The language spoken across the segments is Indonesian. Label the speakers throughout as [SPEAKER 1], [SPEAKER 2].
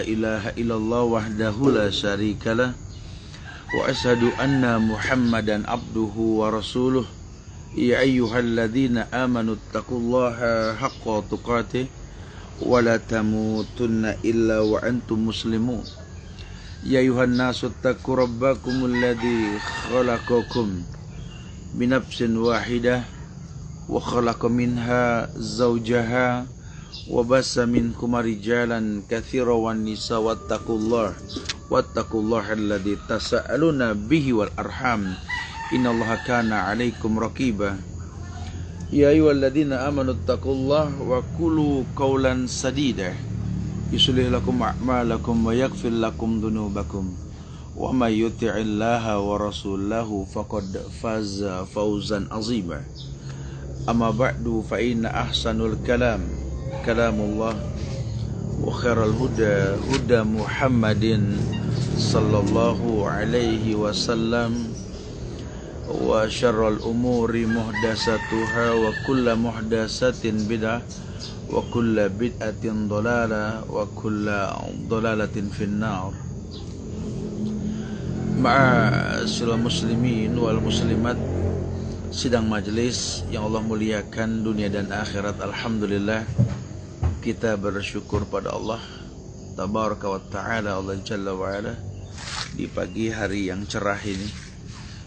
[SPEAKER 1] ilaha illallah wahdahu la syarikalah wa asyhadu anna Muhammadan abduhu wa rasuluh. Ya ayyuhalladzina amanu taqullaha haqqa tuqatih wa la tamutunna illa wa antum muslimun. Ya ayuhan nasu taqu rabbakumul ladzi khalaqakum min nafsin wahidah wa khalaqa minha zawjaha wa bassa minkum rijalan katsiran wan nisa wattaqullaha alladzi tasaaluna bihi wal arham innallaha kana 'alaikum raqiba. Ya ayyuhalladzina amanu taqullaha wa qulu qawlan sadida yuslih lakum a'malakum wa yaghfir lakum dhunubakum wa may yuti'illaha wa rasulahu faqad faza fawzan 'azima. Amma ba'du fa inna ahsanul kalamullah wa khairal huda Muhammadin sallallahu alaihi wasallam wa syarrul umuri muhdatsatuha wa kullu muhdatsatin bid'ah wa kullu bid'atin dhalalah wa kullu dhalalatin finnar. Ma'asyiral muslimin wal muslimat, sidang majelis yang Allah muliakan dunia dan akhirat, alhamdulillah kita bersyukur pada Allah tabaraka wa ta'ala, Allah jalla wa ala, di pagi hari yang cerah ini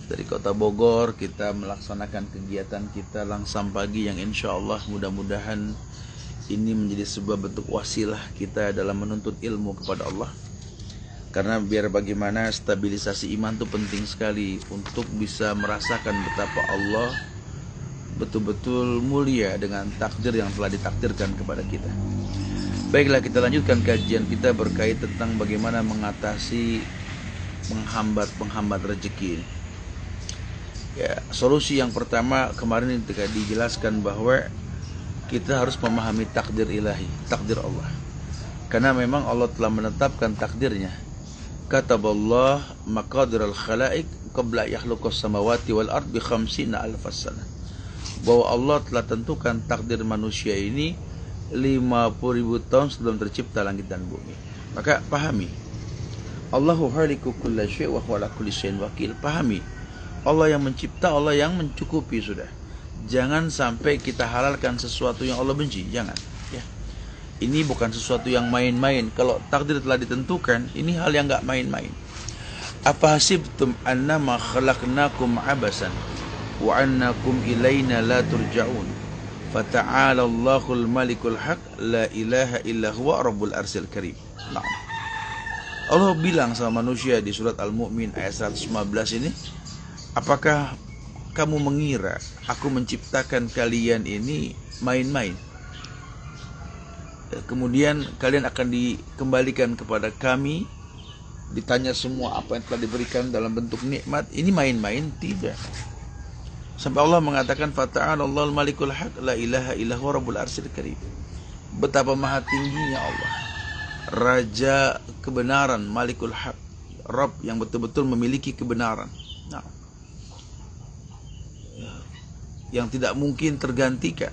[SPEAKER 1] dari kota Bogor kita melaksanakan kegiatan kita langsam pagi yang insya Allah mudah-mudahan ini menjadi sebuah bentuk wasilah kita dalam menuntut ilmu kepada Allah. Karena biar bagaimana stabilisasi iman itu penting sekali untuk bisa merasakan betapa Allah betul-betul mulia dengan takdir yang telah ditakdirkan kepada kita. Baiklah, kita lanjutkan kajian kita berkait tentang bagaimana mengatasi penghambat rezeki. Ya, solusi yang pertama kemarin ketika dijelaskan bahwa kita harus memahami takdir ilahi, takdir Allah. Karena memang Allah telah menetapkan takdirnya. Kataballah maqadiral khalaiq qabla yakhluqas samawati wal ard bi 50 alf sanah. Bahwa Allah telah tentukan takdir manusia ini 50.000 tahun sebelum tercipta langit dan bumi. Maka pahami, Allahu khaliqu kulli syai' wa huwa ala kulli syai'in wakil. Pahami, Allah yang mencipta, Allah yang mencukupi sudah. Jangan sampai kita halalkan sesuatu yang Allah benci, jangan. Ya. Ini bukan sesuatu yang main-main. Kalau takdir telah ditentukan, ini hal yang enggak main-main. Apa hasibtum annama khalaqnakum abasan wa annakum ilaina la turja'un. Fata'ala Allahul malikul haq la ilaha illa huwa rabbul arsil karim. Nah, Allah bilang sama manusia di surat Al-Mu'min ayat 115 ini, apakah kamu mengira aku menciptakan kalian ini main-main? Kemudian kalian akan dikembalikan kepada kami, ditanya semua apa yang telah diberikan dalam bentuk nikmat. Ini main-main? Tidak. Sampai Allah mengatakan fata'ala Allahul malikul haq la ilaha illa huwa rabbul arsil karim. Betapa maha tingginya Allah, raja kebenaran, malikul haq, Rabb yang betul-betul memiliki kebenaran. Nah, yang tidak mungkin tergantikan,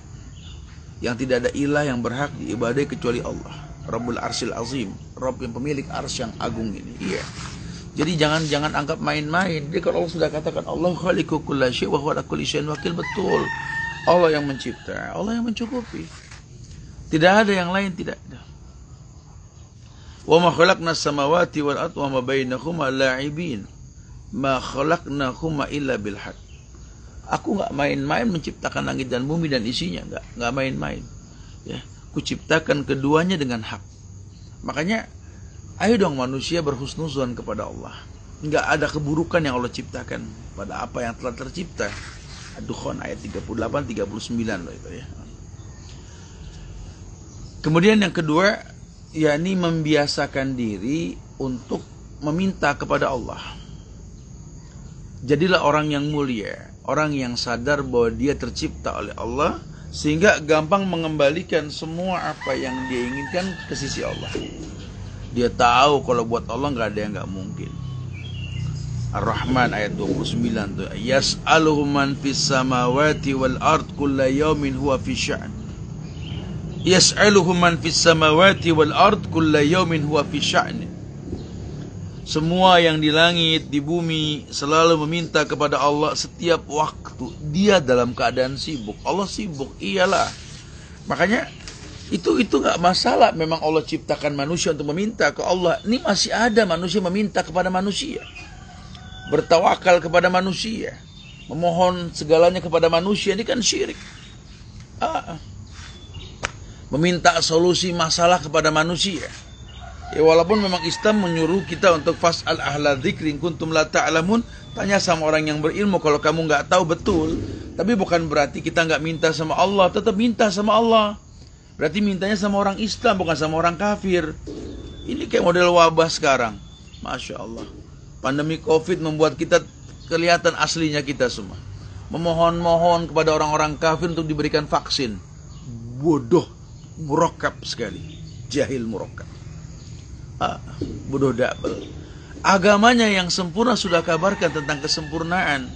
[SPEAKER 1] yang tidak ada ilah yang berhak diibadai kecuali Allah, Rabbul Arsyil Azim, Rabb yang pemilik arsy yang agung ini. Iya. Jadi jangan anggap main-main. Jadi kalau Allah sudah katakan Allah khaliqu kulli syai' wa huwa ala kulli syai'in wakil, betul. Allah yang mencipta, Allah yang mencukupi. Tidak ada yang lain, tidak ada. Wa ma khalaqnas samawati wal ardha wa ma bainahuma la'ibin. Ma khalaqnahuma illa bil haqq. Aku enggak main-main menciptakan langit dan bumi dan isinya, enggak main-main. Ya, kuciptakan keduanya dengan hak. Makanya ayo dong manusia berhusnuzon kepada Allah. Enggak ada keburukan yang Allah ciptakan pada apa yang telah tercipta. Ad-Dukhan ayat 38 39 loh itu ya. Kemudian yang kedua, yakni membiasakan diri untuk meminta kepada Allah. Jadilah orang yang mulia, orang yang sadar bahwa dia tercipta oleh Allah, sehingga gampang mengembalikan semua apa yang dia inginkan ke sisi Allah. Dia tahu kalau buat Allah nggak ada yang nggak mungkin. Ar-Rahman ayat 29 tuh, yas'aluhu man fis samawati wal ard kulla yawmin huwa fi sya'n. Yas'aluhu man fis samawati wal ard kulla yawmin huwa fi sya'nin. Semua yang di langit, di bumi selalu meminta kepada Allah setiap waktu. Dia dalam keadaan sibuk. Allah sibuk, iyalah. Makanya itu nggak masalah. Memang Allah ciptakan manusia untuk meminta ke Allah. Ini masih ada manusia meminta kepada manusia, bertawakal kepada manusia, memohon segalanya kepada manusia. Ini kan syirik. Meminta solusi masalah kepada manusia. Ya, walaupun memang Islam menyuruh kita untuk fas'al ahla dzikri in kuntum la ta'lamun, tanya sama orang yang berilmu kalau kamu nggak tahu, betul. Tapi bukan berarti kita nggak minta sama Allah, tetap minta sama Allah. Berarti mintanya sama orang Islam, bukan sama orang kafir. Ini kayak model wabah sekarang. Masya Allah. Pandemi COVID membuat kita kelihatan aslinya kita semua. Memohon-mohon kepada orang-orang kafir untuk diberikan vaksin. Bodoh, murakkab sekali. Jahil murakkab. Bodoh dabel. Agamanya yang sempurna sudah kabarkan tentang kesempurnaan,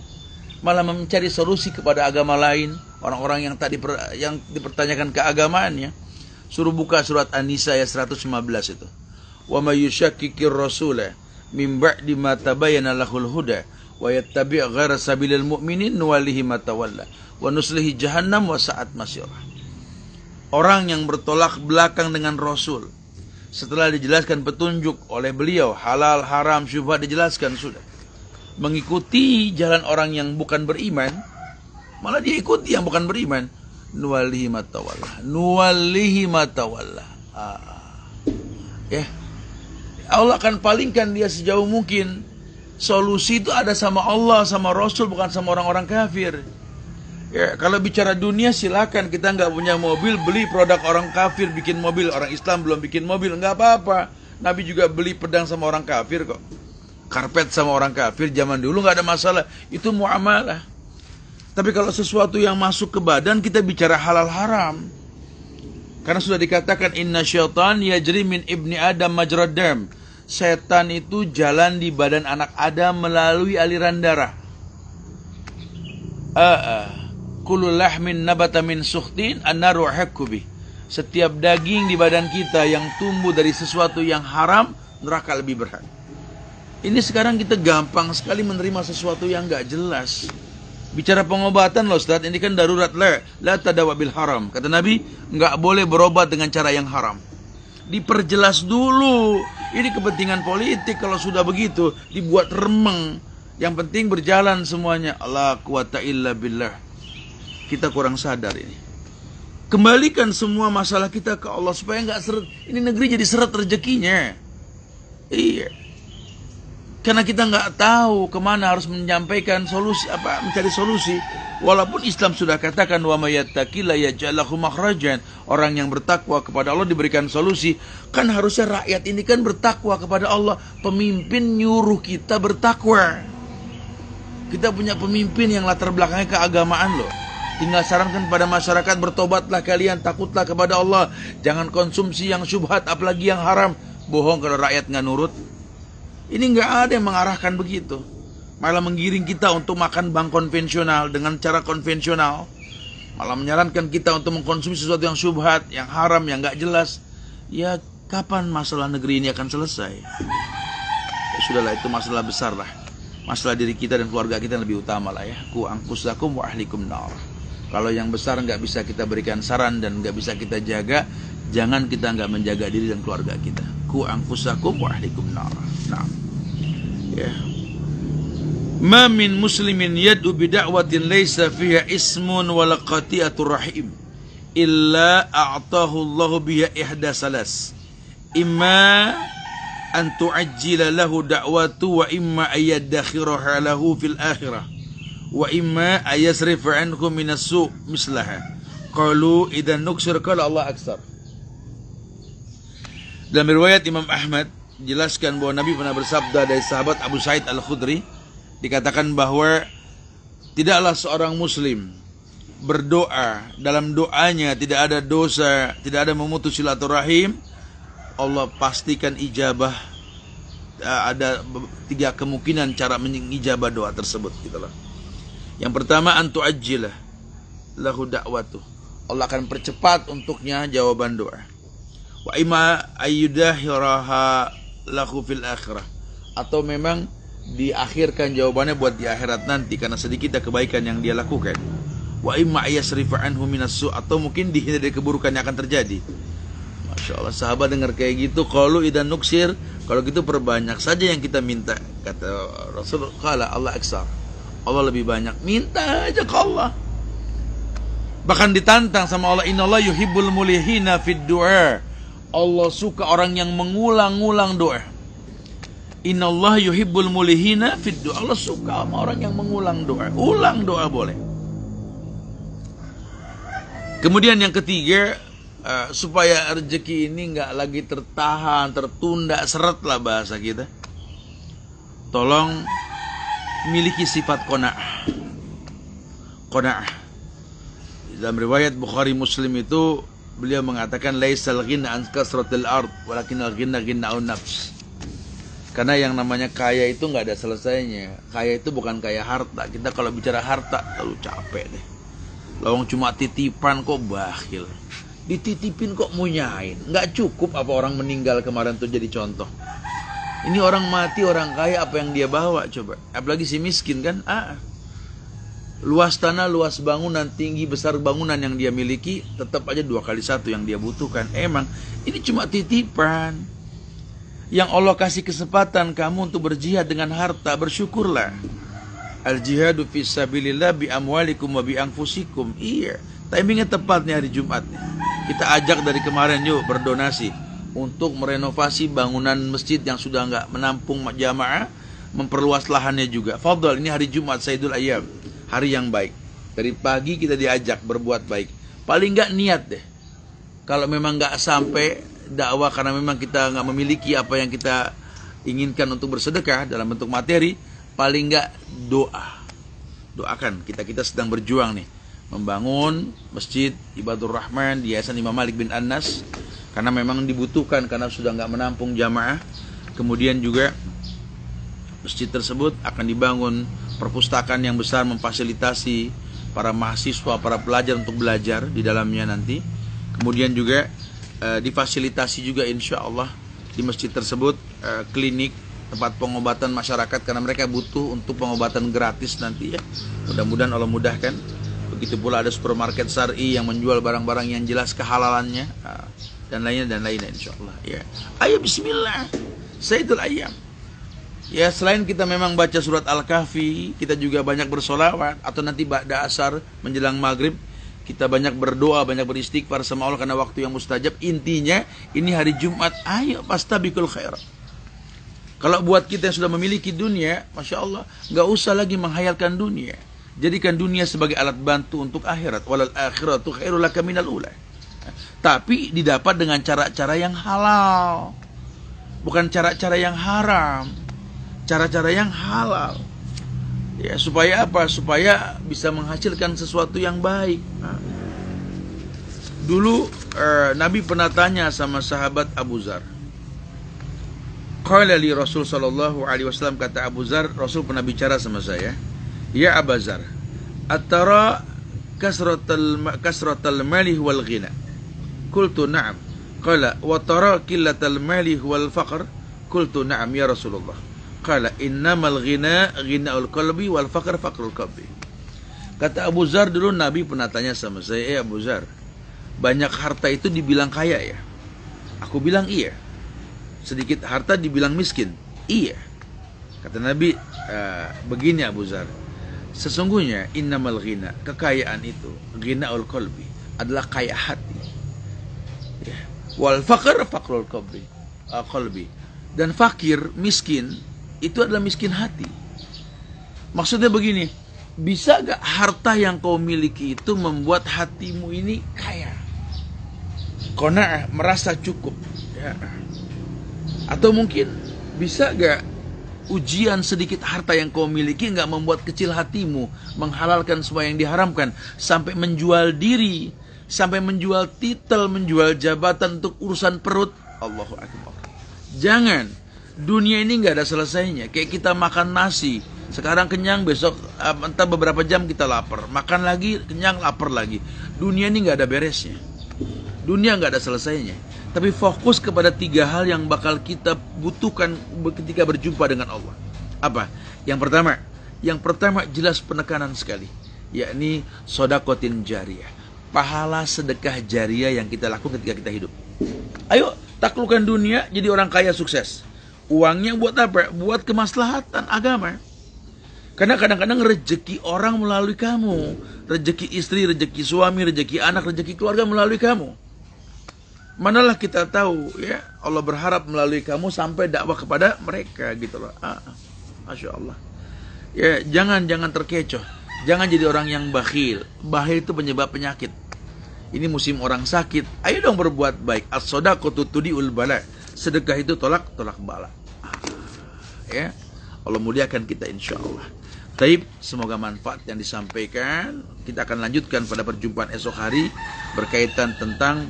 [SPEAKER 1] malah mencari solusi kepada agama lain. Orang-orang yang tadi yang dipertanyakan keagamaannya, suruh buka surat An-Nisa ayat 115 itu. Wa may yushakkikir rasula min ba'di ma tabayyana lahul huda wa yattabi' ghaira sabilil mu'minin nuwallihi ma tawalla wa nuslihi jahannam wa sa'at masirah. Orang yang bertolak belakang dengan Rasul setelah dijelaskan petunjuk oleh beliau, halal, haram, syubhat dijelaskan sudah, mengikuti jalan orang yang bukan beriman, malah dia ikuti yang bukan beriman, nuwallihi ma tawalla, nuwallihi ma tawalla. Ya, Allah akan palingkan dia sejauh mungkin. Solusi itu ada sama Allah, sama Rasul, bukan sama orang-orang kafir. Ya, kalau bicara dunia silakan, kita nggak punya mobil, beli produk orang kafir bikin mobil, orang Islam belum bikin mobil, nggak apa-apa. Nabi juga beli pedang sama orang kafir kok, karpet sama orang kafir zaman dulu, nggak ada masalah. Itu muamalah. Tapi kalau sesuatu yang masuk ke badan, kita bicara halal haram. Karena sudah dikatakan inna syaitan yajri min ibni Adam majrad dam. Setan itu jalan di badan anak Adam melalui aliran darah. Kullu lahmin nabata min sukhtin an-naru ahakku bih. Setiap daging di badan kita yang tumbuh dari sesuatu yang haram, neraka lebih berat. Ini sekarang kita gampang sekali menerima sesuatu yang gak jelas. Bicara pengobatan loh Ustaz, ini kan darurat. La tadawa bil haram. Kata Nabi, gak boleh berobat dengan cara yang haram. Diperjelas dulu. Ini kepentingan politik. Kalau sudah begitu dibuat remeng. Yang penting berjalan semuanya. La quwata illa billah. Kita kurang sadar ini. Kembalikan semua masalah kita ke Allah supaya nggak seret. Ini negeri jadi seret rezekinya. Iya. Karena kita nggak tahu kemana harus menyampaikan solusi, mencari solusi. Walaupun Islam sudah katakan wa may yattaqilla yaj'al lahu makhrajan. Orang yang bertakwa kepada Allah diberikan solusi. Kan harusnya rakyat ini kan bertakwa kepada Allah. Pemimpin nyuruh kita bertakwa. Kita punya pemimpin yang latar belakangnya keagamaan loh. Tinggal sarankan kepada masyarakat, bertobatlah kalian, takutlah kepada Allah. Jangan konsumsi yang syubhat, apalagi yang haram. Bohong kalau rakyat nggak nurut. Ini nggak ada yang mengarahkan begitu. Malah menggiring kita untuk makan bank konvensional dengan cara konvensional. Malah menyarankan kita untuk mengkonsumsi sesuatu yang syubhat, yang haram, yang nggak jelas. Ya kapan masalah negeri ini akan selesai? Ya sudahlah, itu masalah besar lah. Masalah diri kita dan keluarga kita yang lebih utama lah ya. Ku anfusakum wa ahlikum nar. Kalau yang besar nggak bisa kita berikan saran dan nggak bisa kita jaga, jangan kita nggak menjaga diri dan keluarga kita. Ku anfusakum wa ahlikum nar. Nah, ya. Ma min muslimin yad'u bi da'watin laysa fiha ismun wa laqati'atur rahim illa a'tahu Allahu biha ihda salas. Imma an tu'ajjila lahu da'watu wa imma ayyadakhiraha lahu fil akhirah. Wa imma ayasrifa anhu minas su' mislaha. Qalu idan nuksir qala Allah aksar. Dalam riwayat Imam Ahmad jelaskan bahwa Nabi pernah bersabda dari sahabat Abu Sa'id Al-Khudri, dikatakan bahwa tidaklah seorang muslim berdoa, dalam doanya tidak ada dosa, tidak ada memutus silaturahim, Allah pastikan ijabah. Ada 3 kemungkinan cara mengijabah doa tersebut, gitulah. Yang pertama, antu'ajjilah lahu da'watuh. Allah akan percepat untuknya jawaban doa. Wa imma ayyudahiraha lahu fil akhirah, atau memang diakhirkan jawabannya buat di akhirat nanti karena sedikit kebaikan yang dia lakukan. Wa imma yasrifa anhu minas su', atau mungkin dihindari dari keburukan yang akan terjadi. Masya Allah, sahabat dengar kayak gitu, qalu idan nuksir, kalau gitu perbanyak saja yang kita minta. Kata Rasul, qala Allah aksar, Allah lebih banyak, minta aja ke Allah. Bahkan ditantang sama Allah, innallaha yuhibbul mulihina fid du'a, Allah suka orang yang mengulang-ulang doa. Innallaha yuhibbul mulihina fid du'a, Allah suka sama orang yang mengulang doa. Ulang doa boleh. Kemudian yang ketiga, supaya rezeki ini nggak lagi tertahan, tertunda, seret lah bahasa kita, tolong miliki sifat qanaah. Qanaah. Dalam riwayat Bukhari Muslim itu beliau mengatakan laisal ghina an kasratil ard walakinal ghina ghina'un nafs. Karena yang namanya kaya itu nggak ada selesainya. Kaya itu bukan kaya harta. Kita kalau bicara harta terlalu capek deh. Lawang cuma titipan kok bakhil. Dititipin kok munyain. Nggak cukup apa orang meninggal kemarin tuh jadi contoh. Ini orang mati, orang kaya, apa yang dia bawa coba. Apalagi si miskin kan. Luas tanah, luas bangunan, tinggi besar bangunan yang dia miliki, tetap aja 2 kali 1 yang dia butuhkan. Emang ini cuma titipan. Yang Allah kasih kesempatan kamu untuk berjihad dengan harta, bersyukurlah. Al-jihadu fisabilillah bi amwalikum wa bi anfusikum. Iya, timingnya tepat nih hari Jumat nih. Kita ajak dari kemarin, yuk berdonasi untuk merenovasi bangunan masjid yang sudah nggak menampung jamaah, memperluas lahannya juga. Fadhal, ini hari Jumat Sayyidul Ayyam, hari yang baik. Dari pagi kita diajak berbuat baik. Paling nggak niat deh. Kalau memang nggak sampai dakwah karena memang kita nggak memiliki apa yang kita inginkan untuk bersedekah dalam bentuk materi, paling nggak doa. Doakan, kita sedang berjuang nih membangun masjid Ibadur Rahman di Yayasan Imam Malik bin Anas karena memang dibutuhkan karena sudah nggak menampung jamaah. Kemudian juga masjid tersebut akan dibangun perpustakaan yang besar memfasilitasi para mahasiswa, para pelajar untuk belajar di dalamnya nanti. Kemudian juga difasilitasi juga insya Allah di masjid tersebut klinik, tempat pengobatan masyarakat karena mereka butuh untuk pengobatan gratis nanti ya. Mudah-mudahan Allah mudahkan. Begitu pula ada supermarket syar'i yang menjual barang-barang yang jelas kehalalannya dan lainnya insya Allah ya. Ayo bismillah, Sayyidul Ayyam. Ya, selain kita memang baca surat Al-Kahfi, kita juga banyak bersolawat, atau nanti ba'da asar menjelang maghrib kita banyak berdoa, banyak beristighfar sama Allah karena waktu yang mustajab. Intinya ini hari Jumat, ayo fastabiqul khairat. Kalau buat kita yang sudah memiliki dunia, Masya Allah, gak usah lagi menghayalkan dunia. Jadikan dunia sebagai alat bantu untuk akhirat. Walal akhiratu khairul laka minal ula. Tapi didapat dengan cara-cara yang halal, bukan cara-cara yang haram. Cara-cara yang halal. Ya, supaya apa? Supaya bisa menghasilkan sesuatu yang baik. Dulu Nabi pernah tanya sama sahabat Abu Zar. Qala li Rasul sallallahu alaihi wasallam, kata Abu Zar, Rasul pernah bicara sama saya, "Ya Abu Zar, atara kasratal mali wal ghina?" Qultu na'am. Qala wa tara qillatal mali wal faqr? Qultu na'am ya Rasulullah. Qala innamal ghina ghina'ul qalbi wal faqr faqrul qalbi. Kata Abu Zar, dulu Nabi pernah tanya sama saya, Abu Zar, banyak harta itu dibilang kaya ya? Aku bilang iya. Sedikit harta dibilang miskin? Iya. Kata Nabi, begini Abu Zar, sesungguhnya innamal ghina, kekayaan itu, ghina'ul qalbi, adalah kaya hati ya. Wal faqr faqrul qalbi, dan fakir, miskin, itu adalah miskin hati. Maksudnya begini, bisa gak harta yang kau miliki itu membuat hatimu ini kaya, qanaah, merasa cukup ya. Atau mungkin bisa gak ujian sedikit harta yang kau miliki gak membuat kecil hatimu, menghalalkan semua yang diharamkan, sampai menjual diri, sampai menjual titel, menjual jabatan untuk urusan perut. Allahu Akbar. Jangan. Dunia ini nggak ada selesainya. Kayak kita makan nasi, Sekarang kenyang, besok entar beberapa jam kita lapar. Makan lagi, kenyang, lapar lagi. Dunia ini nggak ada beresnya. Dunia nggak ada selesainya. Tapi fokus kepada 3 hal yang bakal kita butuhkan ketika berjumpa dengan Allah. Apa? Yang pertama jelas penekanan sekali, yakni sodakotin jariyah, pahala sedekah jariah yang kita lakukan ketika kita hidup. Ayo taklukkan dunia, jadi orang kaya sukses. Uangnya buat apa? Buat kemaslahatan agama. Karena kadang-kadang rezeki orang melalui kamu, rezeki istri, rezeki suami, rezeki anak, rezeki keluarga melalui kamu. Manalah kita tahu, ya Allah berharap melalui kamu sampai dakwah kepada mereka gitu loh. Masya Allah. Ya jangan terkecoh, jangan jadi orang yang bakhil. Bakhil itu penyebab penyakit. Ini musim orang sakit, ayo dong berbuat baik. As-shadaqatu tudhi'ul bala. Sedekah itu tolak bala. Ya, Allah muliakan kita insyaallah. Taib, semoga manfaat yang disampaikan. Kita akan lanjutkan pada perjumpaan esok hari berkaitan tentang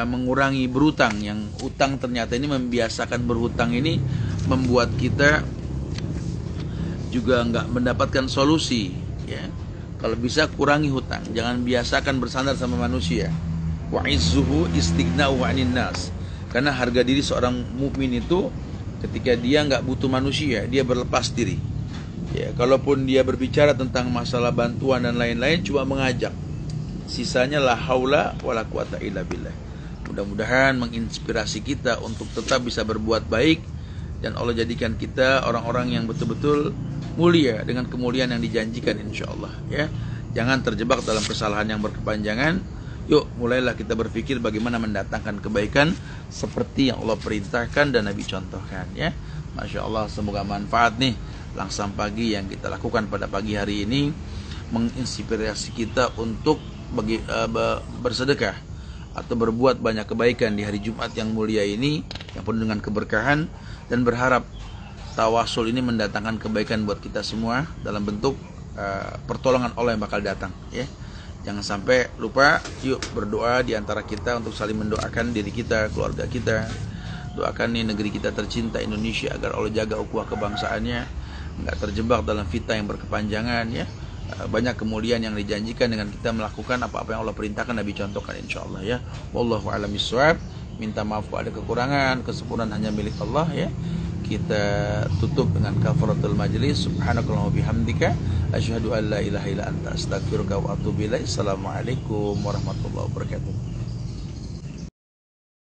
[SPEAKER 1] mengurangi berhutang. Yang utang ternyata ini membiasakan berhutang ini membuat kita juga nggak mendapatkan solusi, ya. Kalau bisa kurangi hutang, jangan biasakan bersandar sama manusia. Wa izzuhu istighna'u 'anil nas. Karena harga diri seorang mukmin itu ketika dia nggak butuh manusia, dia berlepas diri. Ya, kalaupun dia berbicara tentang masalah bantuan dan lain-lain cuma mengajak. Sisanya la haula wala quwata illa billah. Mudah-mudahan menginspirasi kita untuk tetap bisa berbuat baik dan Allah jadikan kita orang-orang yang betul-betul mulia dengan kemuliaan yang dijanjikan insyaallah, ya. Jangan terjebak dalam kesalahan yang berkepanjangan. Yuk mulailah kita berpikir bagaimana mendatangkan kebaikan seperti yang Allah perintahkan dan Nabi contohkan, ya. Masya Allah, semoga manfaat nih langsam pagi yang kita lakukan pada pagi hari ini menginspirasi kita untuk bersedekah atau berbuat banyak kebaikan di hari Jumat yang mulia ini yang penuh dengan keberkahan, dan berharap tawasul ini mendatangkan kebaikan buat kita semua dalam bentuk pertolongan Allah yang bakal datang, ya. Jangan sampai lupa, yuk berdoa di antara kita untuk saling mendoakan diri kita, keluarga kita. Doakan nih negeri kita tercinta Indonesia agar Allah jaga ukhuwah kebangsaannya, nggak terjebak dalam fitnah yang berkepanjangan, ya. Banyak kemuliaan yang dijanjikan dengan kita melakukan apa-apa yang Allah perintahkan, Nabi contohkan insyaallah, ya. Wallahu a'lam bishawab. Minta maaf kalau ada kekurangan, kesempurnaan hanya milik Allah, ya. Kita tutup dengan kafaratul majlis. Subhanakallahumma bihamdika asyhadu an la ilaha illa anta astaghfiruka wa atubu ilaik. Assalamualaikum warahmatullahi wabarakatuh.